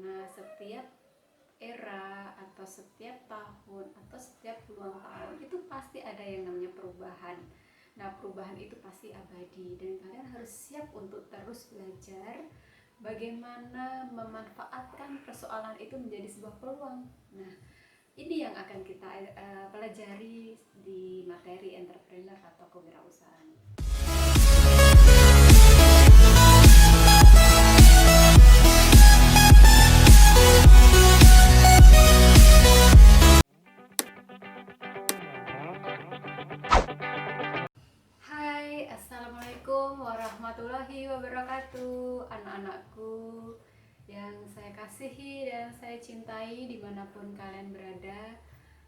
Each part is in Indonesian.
karena setiap era atau setiap tahun atau setiap puluhan tahun itu pasti ada yang namanya perubahan. Nah, perubahan itu pasti abadi dan kalian harus siap untuk terus belajar bagaimana memanfaatkan persoalan itu menjadi sebuah peluang. Nah, ini yang akan kita pelajari di materi entrepreneur atau kewirausahaan. Hai, assalamualaikum warahmatullahi wabarakatuh, anak-anakku yang saya kasihi dan saya cintai dimanapun kalian berada.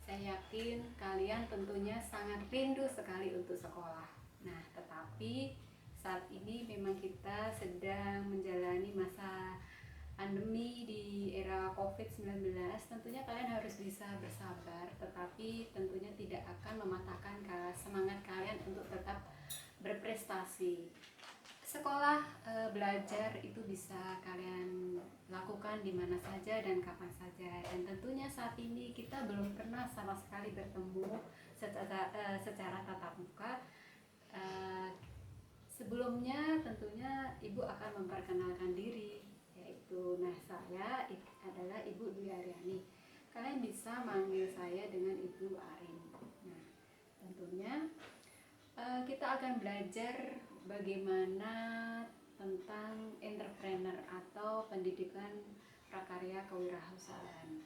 Saya yakin kalian tentunya sangat rindu sekali untuk sekolah. Nah, tetapi saat ini memang kita sedang menjalani masa pandemi di era COVID-19. Tentunya kalian harus bisa bersabar, tetapi tentunya tidak akan mematahkan semangat kalian untuk tetap berprestasi. Sekolah, belajar itu bisa kalian lakukan di mana saja dan kapan saja, dan tentunya saat ini kita belum pernah sama sekali bertemu secara tatap muka. Sebelumnya tentunya Ibu akan memperkenalkan diri, yaitu saya adalah Ibu Dwi Aryani. Kalian bisa manggil saya dengan Ibu Arin. Nah, tentunya kita akan belajar bagaimana tentang entrepreneur atau pendidikan prakarya kewirausahaan.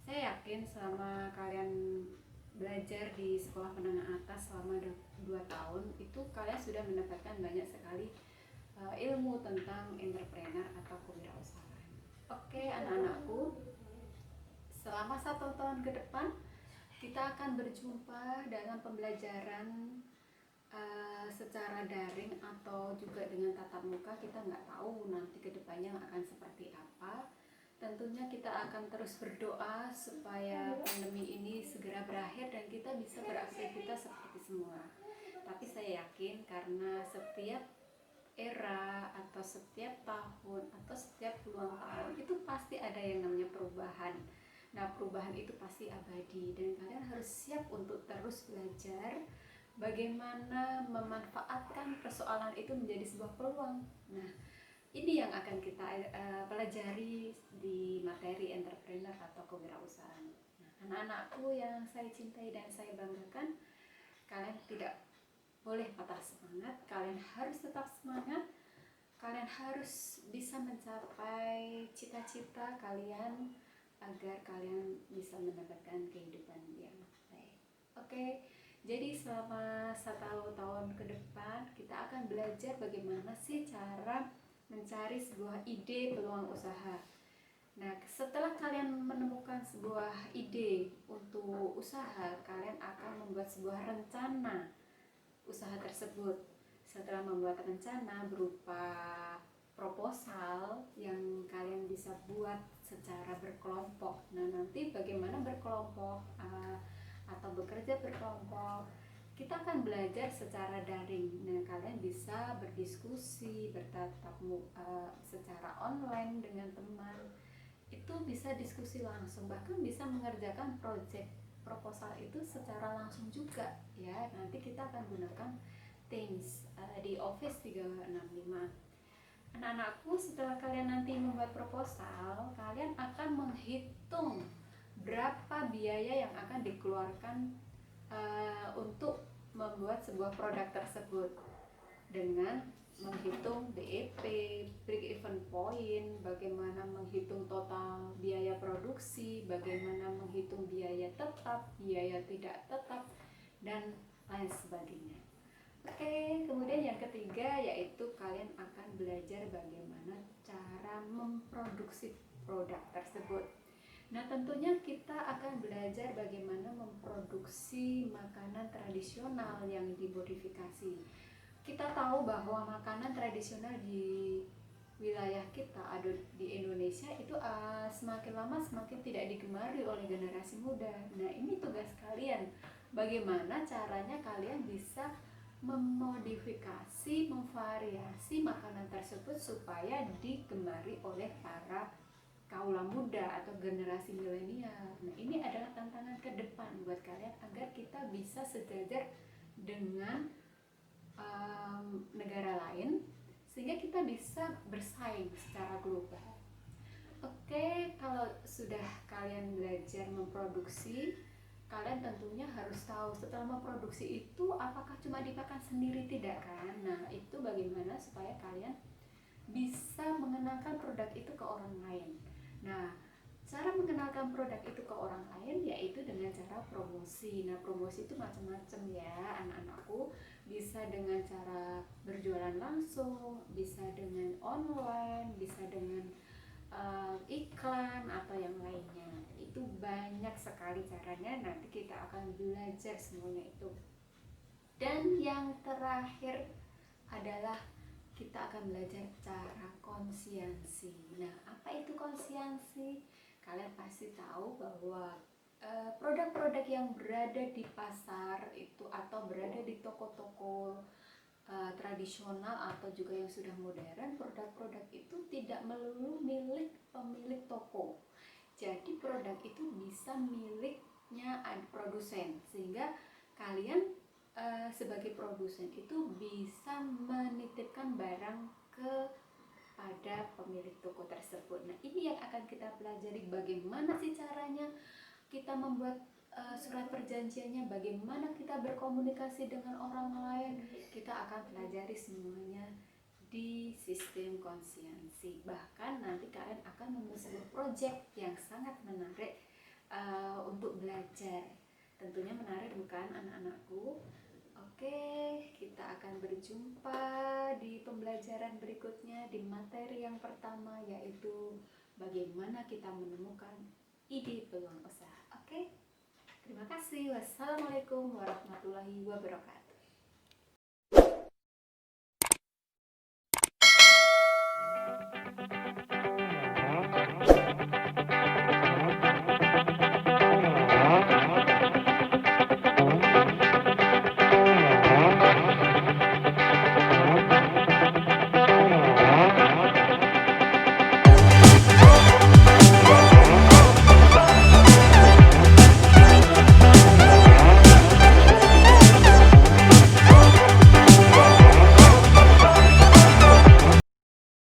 Saya yakin selama kalian belajar di sekolah menengah atas selama 2 tahun itu kalian sudah mendapatkan banyak sekali ilmu tentang entrepreneur atau kewirausahaan. Oke, anak-anakku, selama 1 tahun ke depan kita akan berjumpa dalam pembelajaran secara daring atau juga dengan tatap muka. Kita nggak tahu nanti kedepannya akan seperti apa. Tentunya kita akan terus berdoa supaya pandemi ini segera berakhir dan kita bisa beraktivitas seperti semula. Tapi saya yakin karena setiap era atau setiap tahun atau setiap puluhan tahun itu pasti ada yang namanya perubahan. Nah, perubahan itu pasti abadi dan kalian harus siap untuk terus belajar bagaimana memanfaatkan persoalan itu menjadi sebuah peluang. Nah, ini yang akan kita pelajari di materi entrepreneur atau kewirausahaan. Nah, anak-anakku yang saya cintai dan saya banggakan, kalian tidak boleh patah semangat, kalian harus tetap semangat, kalian harus bisa mencapai cita-cita kalian agar kalian bisa mendapatkan kehidupan yang baik. Oke, jadi selama 1 tahun ke depan kita akan belajar bagaimana sih cara mencari sebuah ide peluang usaha. Nah, setelah kalian menemukan sebuah ide untuk usaha, kalian akan membuat sebuah rencana usaha tersebut. Setelah membuat rencana berupa proposal yang kalian bisa buat secara berkelompok. Nah, nanti bagaimana berkelompok atau bekerja berkelompok, kita akan belajar secara daring. Nah, kalian bisa berdiskusi, bertatap secara online dengan teman. Itu bisa diskusi langsung, bahkan bisa mengerjakan proyek proposal itu secara langsung juga ya. Nanti kita akan gunakan Teams di Office 365. Anak-anakku, setelah kalian nanti membuat proposal, kalian akan menghitung berapa biaya yang akan dikeluarkan untuk membuat sebuah produk tersebut dengan menghitung BEP, break even point, bagaimana menghitung total biaya produksi, bagaimana menghitung biaya tetap, biaya tidak tetap, dan lain sebagainya. Oke, kemudian yang ketiga yaitu kalian akan belajar bagaimana cara memproduksi produk tersebut. Nah, tentunya kita akan belajar bagaimana memproduksi makanan tradisional yang dimodifikasi. Kita tahu bahwa makanan tradisional di wilayah kita ada di Indonesia itu semakin lama semakin tidak digemari oleh generasi muda. Nah, ini tugas kalian. Bagaimana caranya kalian bisa memodifikasi, memvariasi makanan tersebut supaya digemari oleh para kaula muda atau generasi milenial. Nah, ini adalah tantangan ke depan buat kalian agar kita bisa sejajar dengan negara lain sehingga kita bisa bersaing secara global. Oke, kalau sudah kalian belajar memproduksi, kalian tentunya harus tahu setelah memproduksi itu apakah cuma dimakan sendiri, tidak kan? Nah, itu bagaimana supaya kalian bisa mengenalkan produk itu ke orang lain. Nah, cara mengenalkan produk itu ke orang lain yaitu dengan cara promosi. Nah, promosi itu macam-macam ya anak-anakku. Bisa dengan cara berjualan langsung, bisa dengan online, bisa dengan iklan atau yang lainnya. Itu banyak sekali caranya, nanti kita akan belajar semuanya itu. Dan yang terakhir adalah kita akan belajar cara konsiansi. Nah, apa itu konsiansi? Kalian pasti tahu bahwa produk-produk yang berada di pasar itu atau berada di toko-toko tradisional atau juga yang sudah modern, produk-produk itu tidak melulu milik pemilik toko. Jadi produk itu bisa miliknya produsen, sehingga kalian sebagai produsen itu bisa menitipkan barang kepada pemilik toko tersebut. Nah, ini yang akan kita pelajari, bagaimana sih caranya kita membuat surat perjanjiannya, bagaimana kita berkomunikasi dengan orang lain. Kita akan pelajari semuanya di sistem konsiansi. Bahkan nanti kalian akan membuat sebuah project yang sangat menarik untuk belajar. Tentunya menarik bukan anak-anakku? Oke, kita akan berjumpa di pembelajaran berikutnya di materi yang pertama, yaitu bagaimana kita menemukan ide peluang usaha. Oke, terima kasih. Wassalamualaikum warahmatullahi wabarakatuh.